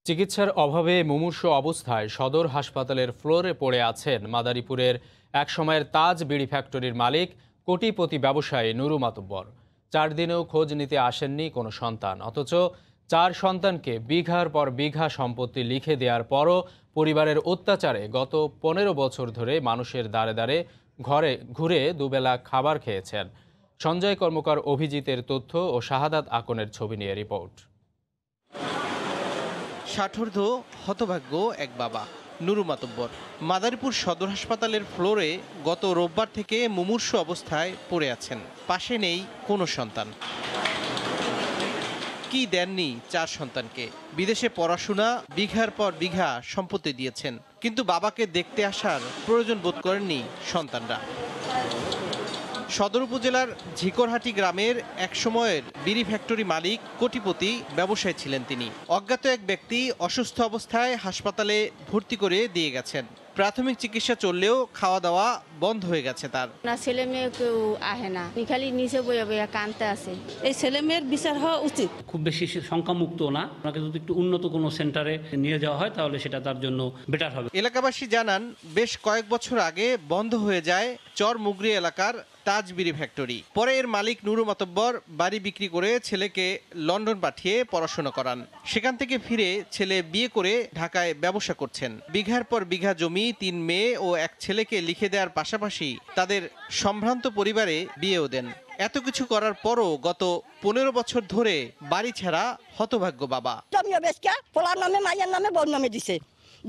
[SPEAKER 1] চিকিৎসার অভাবে মুমূর্ষু অবস্থায় সদর হাসপাতালের ফ্লোরে পড়ে আছেন মাদারীপুরের একসময়ের তাজ বিড়ি ফ্যাক্টরির মালিক, কোটিপতি ব্যবসায়ী নুরু মাতুব্বর। 4 দিনেও খোঁজ নিতে আসেননি কোনো সন্তান, অথচ 4 সন্তানকে বিঘার পর বিঘা সম্পত্তি লিখে দেওয়ার পরও পরিবারের অত্যাচারে গত 15 বছর ধরে মানুষের দ্বারে দ্বারে ঘরে ঘুরে দুবেলা খাবার খেয়েছেন। সঞ্জয় কর্মকার অভিজিতের তথ্য ও শাহাদাত আকনের ছবি নিয়ে রিপোর্ট।
[SPEAKER 2] ষাটোর্ধ্ব হতভাগ্য এক বাবা নুরু মাতব্বর মাদারীপুর সদর হাসপাতালের ফ্লোরে গত রোববার থেকে মুমূর্ষু অবস্থায় পড়ে আছেন। পাশে নেই কোনো সন্তান। কি দেননি 4 সন্তানকে। বিদেশে পড়াশোনা, বিঘার পর বিঘা সম্পত্তি দিয়েছেন, কিন্তু বাবাকে দেখতে আসার প্রয়োজন বোধ করেননি সন্তানরা। সদর উপজেলার ঝিকরহাটি গ্রামের এক সময়ের বিড়ি ফ্যাক্টরি মালিক, কোটিপতি ব্যবসায়ী ছিলেন তিনি। অজ্ঞাত এক ব্যক্তি অসুস্থ অবস্থায় হাসপাতালে ভর্তি করে দিয়ে গেছেন। প্রাথমিক চিকিৎসা চললেও খাওয়া দাওয়া বন্ধ হয়ে গেছে তার।
[SPEAKER 18] না, ছেলে মেয়ে কেউ আহে না, খালি নিচে বইয়া বইয়া কানতে আছে। এই ছেলে মেয়ের বিচার হওয়া উচিত।
[SPEAKER 21] খুব বেশি সংখ্যামুক্ত না, ওনাকে যদি একটু উন্নত কোনো সেন্টারে নিয়ে যাওয়া হয় তাহলে সেটা তার জন্য বেটার হবে।
[SPEAKER 2] এলাকাবাসী জানান, বেশ কয়েক বছর আগে বন্ধ হয়ে যায় চর মুগরি এলাকার তাজ বিড়ি ফ্যাক্টরি। পরে এর মালিক নুরু মাতব্বর বাড়ি বিক্রি করে ছেলেকে লন্ডন পাঠিয়ে পড়াশোনা করান। সেখান থেকে ফিরে ছেলে বিয়ে করে ঢাকায় ব্যবসা করছেন। বিঘার পর বিঘা জমি, 3 মেয়ে ও 1 ছেলেকে লিখে দেওয়ার পাশাপাশি তাদের সম্ভ্রান্ত পরিবারে বিয়েও দেন। এত কিছু করার পরও গত 15 বছর ধরে বাড়ি ছাড়া হতভাগ্য বাবা।
[SPEAKER 18] পোলার নামে, মায়ের নামে, বোন নামে দিছে,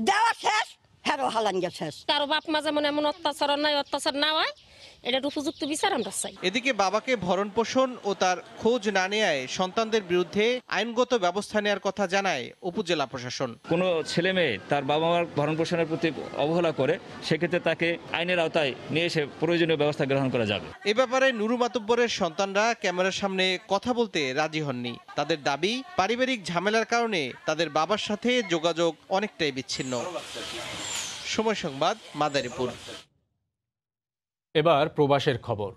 [SPEAKER 18] দেওয়া শেষ, হেরো হালাঙ্গা শেষ। কারো বাপ মা যেমন এমন অত্যাচার নাই, অত্যাচার না হয়, এটার উপযুক্ত বিচার আমরা চাই।
[SPEAKER 2] এদিকে বাবাকে ভরণ পোষণ ও তার খোঁজ না নেয় সন্তানদের বিরুদ্ধে আইনগত ব্যবস্থা নেওয়ার কথা জানায় উপজেলা প্রশাসন।
[SPEAKER 22] কোনো ছেলে মেয়ে তার বাবা মার ভরণ পোষণের প্রতি অবহেলা করে, সেক্ষেত্রে তাকে আইনের আওতায় নিয়ে এসে প্রয়োজনীয় ব্যবস্থা গ্রহণ করা যাবে।
[SPEAKER 2] এ ব্যাপারে নুরু মাতব্বরের সন্তানরা ক্যামেরার সামনে কথা বলতে রাজি হননি। তাদের দাবি, পারিবারিক ঝামেলার কারণে তাদের বাবার সাথে যোগাযোগ অনেকটাই বিচ্ছিন্ন। সময় সংবাদ, মাদারীপুর।
[SPEAKER 1] এবার প্রবাসের খবর।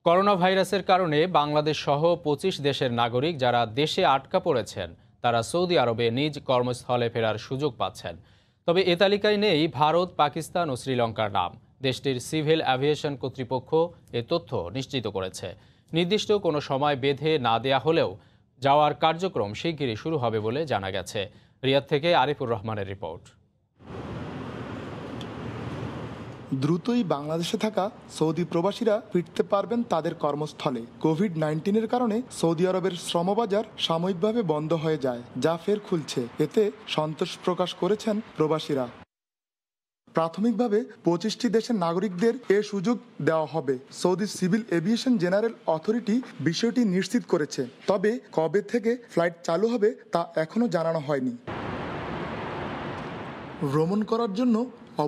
[SPEAKER 1] করোনা ভাইরাসের কারণে বাংলাদেশ সহ 25 দেশের নাগরিক যারা দেশে আটকা পড়েছেন তারা সৌদি আরবে নিজ কর্মস্থলে ফেরার সুযোগ পাচ্ছেন। তবে এ তালিকায় নেই ভারত, পাকিস্তান ও শ্রীলঙ্কার নাম। দেশটির সিভিল অ্যাভিয়েশন কর্তৃপক্ষ এ তথ্য নিশ্চিত করেছে। নির্দিষ্ট কোনো সময় বেঁধে না দেয়া হলেও যাওয়ার কার্যক্রম শিগগিরই শুরু হবে বলে জানা গেছে। রিয়াদ থেকে আরিফুর রহমানের রিপোর্ট।
[SPEAKER 23] দ্রুতই বাংলাদেশে থাকা সৌদি প্রবাসীরা ফিরতে পারবেন তাদের কর্মস্থলে। কোভিড-19-এর কারণে সৌদি আরবের শ্রমবাজার সাময়িকভাবে বন্ধ হয়ে যায়, যা ফের খুলছে। এতে সন্তোষ প্রকাশ করেছেন প্রবাসীরা। প্রাথমিকভাবে 25টি দেশের নাগরিকদের এ সুযোগ দেওয়া হবে। Saudi civil aviation general authority বিষয়টি নিশ্চিত করেছে, তবে কবে থেকে ফ্লাইট চালু হবে তা এখনও জানানো হয়নি। ভ্রমণ করার জন্য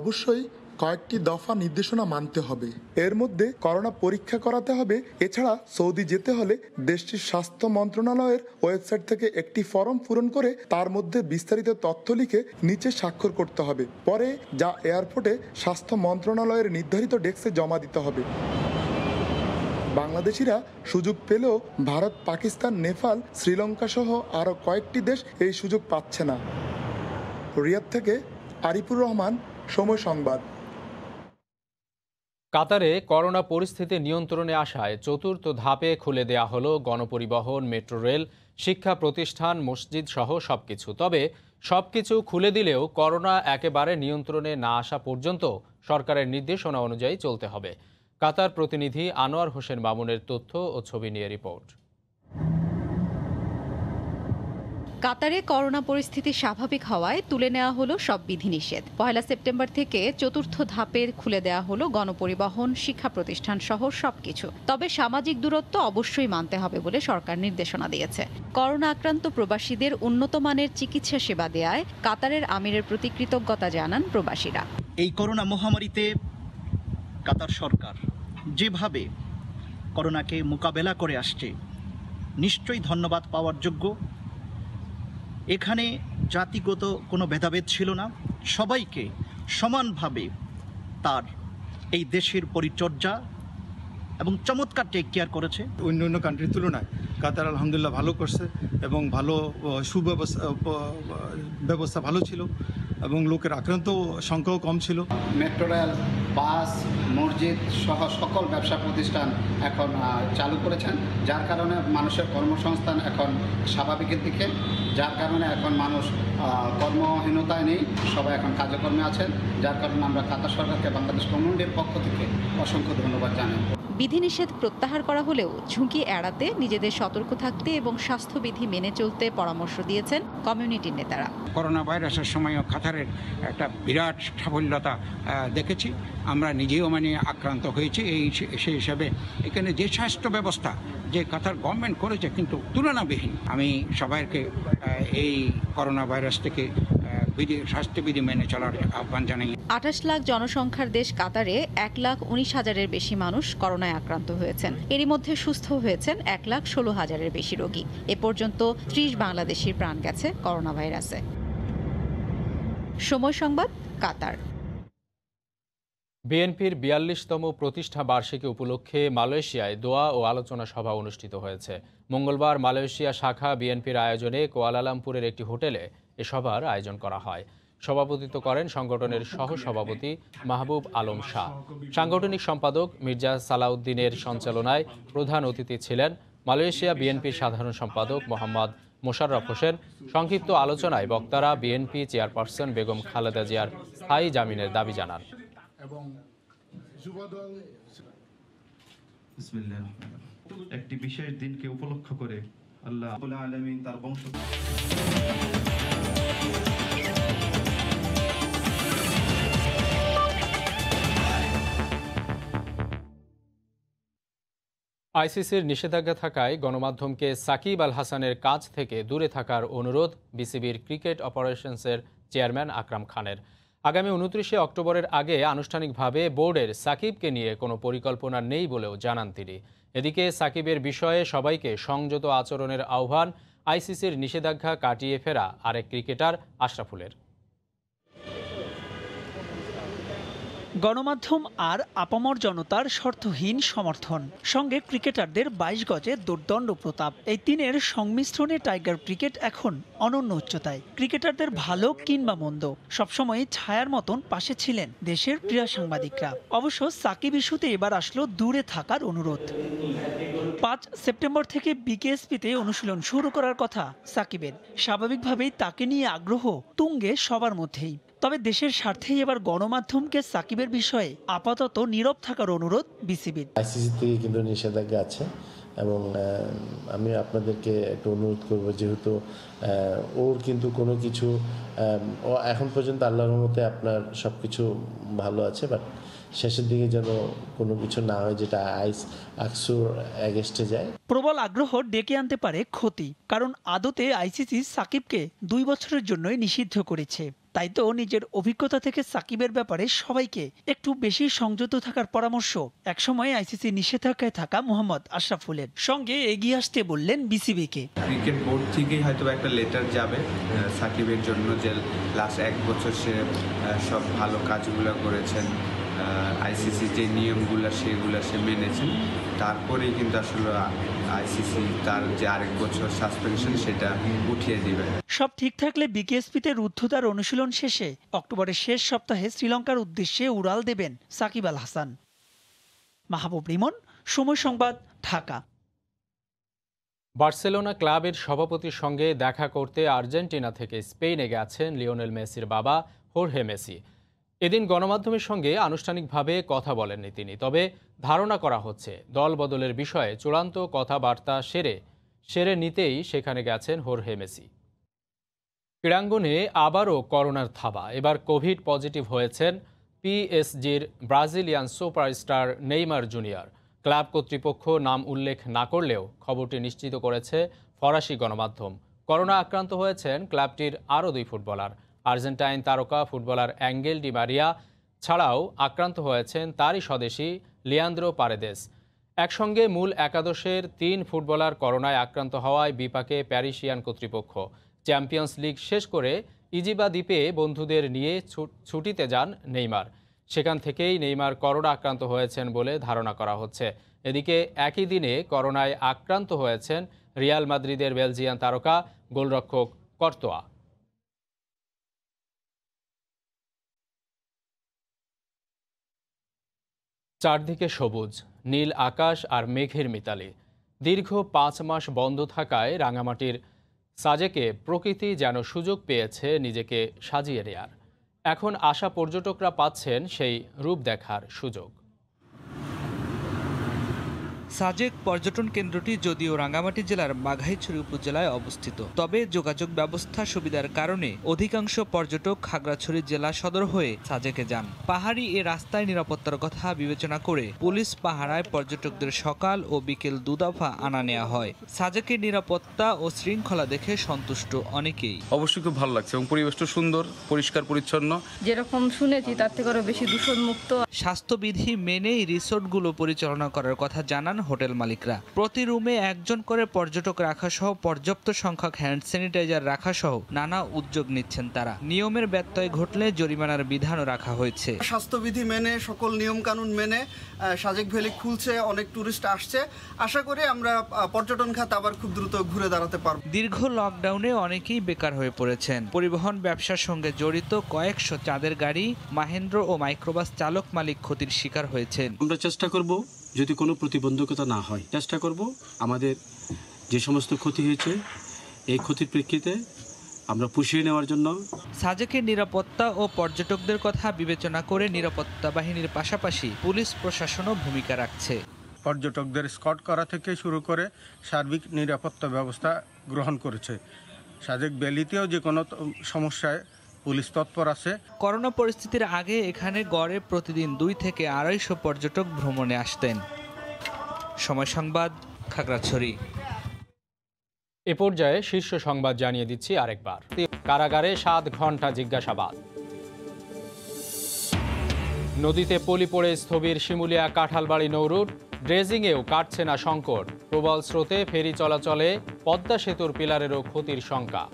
[SPEAKER 23] অবশ্যই কয়েকটি দফা নির্দেশনা মানতে হবে। এর মধ্যে করোনা পরীক্ষা করাতে হবে। এছাড়া সৌদি যেতে হলে দেশটির স্বাস্থ্য মন্ত্রণালয়ের ওয়েবসাইট থেকে একটি ফর্ম পূরণ করে তার মধ্যে বিস্তারিত তথ্য লিখে নিচে স্বাক্ষর করতে হবে। পরে যা এয়ারপোর্টে স্বাস্থ্য মন্ত্রণালয়ের নির্ধারিত ডেস্কে জমা দিতে হবে। বাংলাদেশিরা সুযোগ পেলেও ভারত, পাকিস্তান, নেপাল, শ্রীলঙ্কা সহ আরও কয়েকটি দেশ এই সুযোগ পাচ্ছে না। রিয়াদ থেকে আরিফুর রহমান, সময় সংবাদ।
[SPEAKER 1] কাতারে করোনা পরিস্থিতি নিয়ন্ত্রণে আসায় ৪র্থ ধাপে খুলে দেয়া হলো গণপরিবহন, মেট্রো রেল, শিক্ষা প্রতিষ্ঠান, মসজিদ সহ সবকিছু। তবে সবকিছু খুলে দিলেও করোনা একেবারে নিয়ন্ত্রণে না আসা পর্যন্ত সরকারের নির্দেশনা অনুযায়ী চলতে হবে। কাতার প্রতিনিধি আনোয়ার হোসেন মামুনের তথ্য ও ছবি নিয়ে রিপোর্ট।
[SPEAKER 24] কাতারে করোনা পরিস্থিতি স্বাভাবিক হওয়ায় তুলে নেওয়া হলো সব বিধিনিষেধ। 1 সেপ্টেম্বর থেকে 4র্থ ধাপের খুলে দেওয়া হলো গণপরিবহন, শিক্ষা প্রতিষ্ঠান সহ সবকিছু। তবে সামাজিক দূরত্ব অবশ্যই মানতে হবে বলে সরকার নির্দেশনা দিয়েছে। করোনা আক্রান্ত প্রবাসীদের উন্নত মানের চিকিৎসা সেবা দেয়ায় কাতারের আমিরের প্রতি কৃতজ্ঞতা জানান প্রবাসীরা।
[SPEAKER 26] এই করোনা মহামারীতে কাতার সরকার যেভাবে করোনাকে মোকাবেলা করে আসছে, নিশ্চয়ই ধন্যবাদ পাওয়ার যোগ্য। এখানে জাতিগত কোনো ভেদাভেদ ছিল না, সবাইকে সমানভাবে তার এই দেশের পরিচর্যা এবং চমৎকার টেক কেয়ার করেছে।
[SPEAKER 28] অন্য অন্য কান্ট্রির তুলনায় কাতার আলহামদুলিল্লাহ ভালো করছে এবং ভালো ব্যবস্থা ভালো ছিল এবং লোকের আক্রান্ত সংখ্যাও কম ছিল।
[SPEAKER 29] মেট্রো রেল, বাস, মসজিদ সহ সকল ব্যবসা প্রতিষ্ঠান এখন চালু করেছেন, যার কারণে মানুষের কর্মসংস্থান এখন স্বাভাবিকের দিকে, যার কারণে এখন মানুষ কর্মহীনতায় নেই, সবাই এখন কাজকর্মে আছেন, যার কারণে আমরা কাতার সরকারকে বাংলাদেশ কমিউনিটির পক্ষ থেকে অসংখ্য ধন্যবাদ জানাই।
[SPEAKER 24] বিধিনিষেধ প্রত্যাহার করা হলেও ঝুঁকি এড়াতে নিজেদের সতর্ক থাকতে এবং স্বাস্থ্যবিধি মেনে চলতে পরামর্শ দিয়েছেন কমিউনিটির নেতারা।
[SPEAKER 3] করোনা ভাইরাসের সময়ও কাতারের একটা বিরাট সাফল্যতা দেখেছি। আমরা নিজেও আক্রান্ত হয়েছি। সেই হিসাবে এখানে যে স্বাস্থ্য ব্যবস্থা যে কাতার গভর্নমেন্ট করেছে কিন্তু তুলনাবিহীন। আমি সবাইকে এই করোনা ভাইরাস থেকে স্বাস্থ্যবিধি মেনে চলার আহ্বান জানাই।
[SPEAKER 24] 28 লাখ জনসংখ্যার দেশ কাতারে 1,19,000-এর বেশি মানুষ করোনায় আক্রান্ত হয়েছেন। এরই মধ্যে সুস্থ হয়েছেন 1,16,000-এর বেশি রোগী। এ পর্যন্ত 30 বাংলাদেশির প্রাণ গেছে করোনা ভাইরাসে। সময় সংবাদ, কাতার।
[SPEAKER 1] বিএনপির 42তম প্রতিষ্ঠা বার্ষিকী উপলক্ষে মালয়েশিয়ায় দোয়া ও আলোচনা সভা অনুষ্ঠিত হয়েছে। মঙ্গলবার মালয়েশিয়া শাখা বিএনপির আয়োজনে কুয়ালালামপুরের একটি হোটেলে এ সভার আয়োজন করা হয়। সভাপতিত্ব করেন সংগঠনের সহসভাপতি মাহবুব আলম শাহ। সাংগঠনিক সম্পাদক মির্জা সালাউদ্দিনের সঞ্চালনায় প্রধান অতিথি ছিলেন মালয়েশিয়া বিএনপির সাধারণ সম্পাদক মোহাম্মদ মোশাররফ হোসেন। সংক্ষিপ্ত আলোচনায় বক্তারা বিএনপি চেয়ারপারসন বেগম খালেদা জিয়ার স্থায়ী জামিনের দাবি জানান।
[SPEAKER 4] একটি বিশেষ দিনকে উপলক্ষ করে আল্লাহ রাব্বুল আলামিন তার বংশ
[SPEAKER 1] আইসিসির নিষেধাজ্ঞা থাকায় গণমাধ্যমকে সাকিব আল হাসানের কাজ থেকে দূরে থাকার অনুরোধ বিসিবির ক্রিকেট অপারেশনসের চেয়ারম্যান আকরাম খানের। আগামী 29শে অক্টোবরের আগে আনুষ্ঠানিকভাবে বোর্ডের সাকিবকে নিয়ে কোনো পরিকল্পনা নেই বলেও জানান তিনি। এদিকে সাকিবের বিষয়ে সবাইকে সংযত আচরণের আহ্বান আইসিসির নিষেধাজ্ঞা কাটিয়ে ফেরা আরেক ক্রিকেটার আশরাফুলের।
[SPEAKER 5] গণমাধ্যম আর আপামর জনতার শর্তহীন সমর্থন, সঙ্গে ক্রিকেটারদের 22 গজে দুর্দণ্ড প্রতাপ, এই তিনের সংমিশ্রণে টাইগার ক্রিকেট এখন অনন্য উচ্চতায়। ক্রিকেটারদের ভালো কিংবা মন্দ সবসময় ছায়ার মতন পাশে ছিলেন দেশের ক্রীড়া সাংবাদিকরা। অবশ্য সাকিব ইস্যুতে এবার আসলো দূরে থাকার অনুরোধ। 5 সেপ্টেম্বর থেকে বিকেএসপিতে অনুশীলন শুরু করার কথা সাকিবের। স্বাভাবিকভাবেই তাকে নিয়ে আগ্রহ তুঙ্গে সবার মধ্যেই। তবে দেশের স্বার্থেই এবার গণমাধ্যমকে সাকিবের বিষয়ে আপাতত নীরব থাকার অনুরোধ বিসিবির।
[SPEAKER 6] আইসিসি থেকে কিন্তু নিষেধাজ্ঞা আছে এবং আমি আপনাদেরকে একটা অনুরোধ করব, যেহেতু ওর কিন্তু কোনো কিছু এখন পর্যন্ত আল্লাহর রহমতে আপনার সব কিছু ভালো আছে, বাট শেষের দিকে যেন কোনো কিছু না হয় যেটা আকসুর এগেস্টে যায়।
[SPEAKER 5] প্রবল আগ্রহ ডেকে আনতে পারে ক্ষতি, কারণ আদতে আইসিসি সাকিবকে 2 বছরের জন্যই নিষিদ্ধ করেছে। তাই তো নিজের অভিজ্ঞতা থেকে সাকিবের ব্যাপারে সবাইকে একটু বেশি সংযত থাকার পরামর্শ একসময় আইসিসি নিষেধাজ্ঞায় থাকা মোহাম্মদ আশরাফুলের। সঙ্গে এগিয়ে আসতে বললেন বিসিবিকে।
[SPEAKER 7] ক্রিকেট বোর্ড থেকেই হয়তো একটা লেটার যাবে সাকিবের জন্য, যে লাস্ট 1 বছর সে সব ভালো কাজগুলো করেছেন, আইসিসি যে নিয়মগুলো সেগুলো সে মেনেছেন, তারপরেই কিন্তু আসলে আইসিসি তার যে আরেক বছর সাসপেনশন সেটা উঠিয়ে দিবে।
[SPEAKER 5] সব ঠিক থাকলে বিকেএসপিতে রুদ্ধদ্বার অনুশীলন শেষে অক্টোবরের শেষ সপ্তাহে শ্রীলঙ্কার উদ্দেশ্যে উড়াল দেবেন সাকিব আল হাসান। মাহবুব রিমন, সময় সংবাদ, ঢাকা।
[SPEAKER 1] বার্সেলোনা ক্লাবের সভাপতির সঙ্গে দেখা করতে আর্জেন্টিনা থেকে স্পেনে গেছেন লিওনেল মেসির বাবা হোর্হে মেসি। এদিন গণমাধ্যমের সঙ্গে আনুষ্ঠানিকভাবে কথা বলেননি তিনি, তবে ধারণা করা হচ্ছে দল বদলের বিষয়ে চূড়ান্ত কথাবার্তা সেরে নিতেই সেখানে গেছেন হোর্হে মেসি। ক্রীড়াঙ্গনে আবারও করোনার থাবা। এবার কোভিড পজিটিভ হয়েছেন পিএসজির Brazilian superstar Neymar junior. Club কর্তৃপক্ষ নাম উল্লেখ না করলেও খবরটি নিশ্চিত করেছে ফরাসি গণমাধ্যম। করোনা আক্রান্ত হয়েছেন ক্লাবটির আরও 2 ফুটবলার। আর্জেন্টাইন তারকা ফুটবলার অ্যাঙ্গেল ডি মারিয়া ছাড়াও আক্রান্ত হয়েছেন তারই স্বদেশী লিয়ান্দ্রো পারেদেস। একসঙ্গে মূল একাদশের 3 ফুটবলার করোনায় আক্রান্ত হওয়ায় বিপাকে প্যারিসিয়ান কর্তৃপক্ষ। চ্যাম্পিয়ন্স লিগ শেষ করে ইজিবা দ্বীপে বন্ধুদের নিয়ে ছুটিতে যান নেইমার। সেখান থেকেই নেইমার করোনা আক্রান্ত হয়েছেন বলে ধারণা করা হচ্ছে। এদিকে একই দিনে করোনায় আক্রান্ত হয়েছেন রিয়াল মাদ্রিদের বেলজিয়ান তারকা গোলরক্ষক কর্তোয়া। চারদিকে সবুজ, নীল আকাশ আর মেঘের মিতালি। দীর্ঘ 5 মাস বন্ধ থাকায় রাঙামাটির সাজেকে প্রকৃতি যেন সুযোগ পেয়েছে নিজেকে সাজিয়ে নেয়ার। এখন আসা পর্যটকরা পাচ্ছেন সেই রূপ দেখার সুযোগ।
[SPEAKER 8] সাজেক পর্যটন কেন্দ্রটি যদিও রাঙ্গামাটি জেলার বাঘাইছড়ি উপজেলায় অবস্থিত, তবে যোগাযোগ ব্যবস্থা সুবিধার কারণে অধিকাংশ পর্যটক খাগড়াছড়ি জেলা সদর হয়ে সাজেকে যান। পাহাড়ি এ রাস্তায় নিরাপত্তার কথা বিবেচনা করে পুলিশ পাহারায় পর্যটকদের সকাল ও বিকেল দুদফা আনা নেওয়া হয়। সাজেকের নিরাপত্তা ও শৃঙ্খলা দেখে সন্তুষ্ট অনেকেই।
[SPEAKER 9] অবশ্যই খুব ভালো লাগছে এবং পরিবেশটা সুন্দর, পরিষ্কার পরিচ্ছন্ন।
[SPEAKER 10] যেরকম শুনেছি তার থেকে আরো বেশি দূষণমুক্ত।
[SPEAKER 8] স্বাস্থ্যবিধি মেনেই রিসোর্টগুলো পরিচালনা করার কথা জানান হোটেল মালিকরা। প্রতি রুমে একজন করে পর্যটক রাখা সহ পর্যাপ্ত সংখ্যক হ্যান্ড স্যানিটাইজার রাখা সহ নানা উদ্যোগ নিচ্ছেন তারা। নিয়মের ব্যত্যয় ঘটলে জরিমানার বিধানও রাখা হয়েছে।
[SPEAKER 11] স্বাস্থ্যবিধি মেনে, সকল নিয়ম কানুন মেনে সাজেক ভ্যালি খুলছে, অনেক টুরিস্ট আসছে। আশা করি আমরা পর্যটন খাত আবার খুব দ্রুত ঘুরে দাঁড়াতে পারব।
[SPEAKER 8] দীর্ঘ লকডাউনে অনেকেই বেকার হয়ে পড়েছেন। পরিবহন ব্যবসার সঙ্গে জড়িত কয়েকশো চাঁদের গাড়ি, মাহেন্দ্র ও মাইক্রোবাস চালক মালিক ক্ষতির শিকার হয়েছেন।
[SPEAKER 12] আমরা চেষ্টা করব যদি কোনো প্রতিবন্ধকতা না হয়, চেষ্টা করব আমাদের যে সমস্ত ক্ষতি হয়েছে এই ক্ষতির প্রেক্ষিতে আমরা পুষিয়ে নেওয়ার জন্য।
[SPEAKER 8] সাজেকের নিরাপত্তা ও পর্যটকদের কথা বিবেচনা করে নিরাপত্তা বাহিনীর পাশাপাশি পুলিশ প্রশাসনও ভূমিকা রাখছে।
[SPEAKER 28] পর্যটকদের স্কট করা থেকে শুরু করে সার্বিক নিরাপত্তা ব্যবস্থা গ্রহণ করেছে। সাজেক ভ্যালিতেও যে কোনো সমস্যায় পুলিশ তৎপর আছে।
[SPEAKER 8] করোনা পরিস্থিতির আগে এখানে গড়ে প্রতিদিন 2 থেকে 250 পর্যটক ভ্রমণে আসতেন। সময় সংবাদ, খাগড়াছড়ি।
[SPEAKER 1] এ পর্যায়ে শীর্ষ সংবাদ জানিয়ে দিচ্ছি আরেকবার। কারাগারে 7 ঘন্টা জিজ্ঞাসাবাদ। নদীতে পলি পড়ে স্থবির শিমুলিয়া কাঁঠালবাড়ি নৌরুট, ড্রেজিংয়েও কাটছে না সংকট। প্রবল স্রোতে ফেরি চলাচলে পদ্মা সেতুর পিলারেরও ক্ষতির শঙ্কা।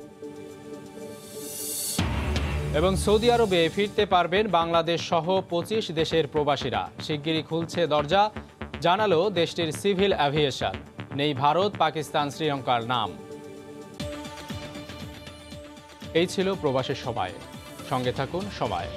[SPEAKER 1] এবং সৌদি আরবে ফিরতে পারবেন বাংলাদেশ সহ 25 দেশের প্রবাসীরা। শিগগিরই খুলছে দরজা, জানালো দেশটির সিভিল অ্যাভিয়েশন। নেই ভারত, পাকিস্তান, শ্রীলঙ্কার নাম। এই ছিল প্রবাসের সময়। সঙ্গে থাকুন সময়।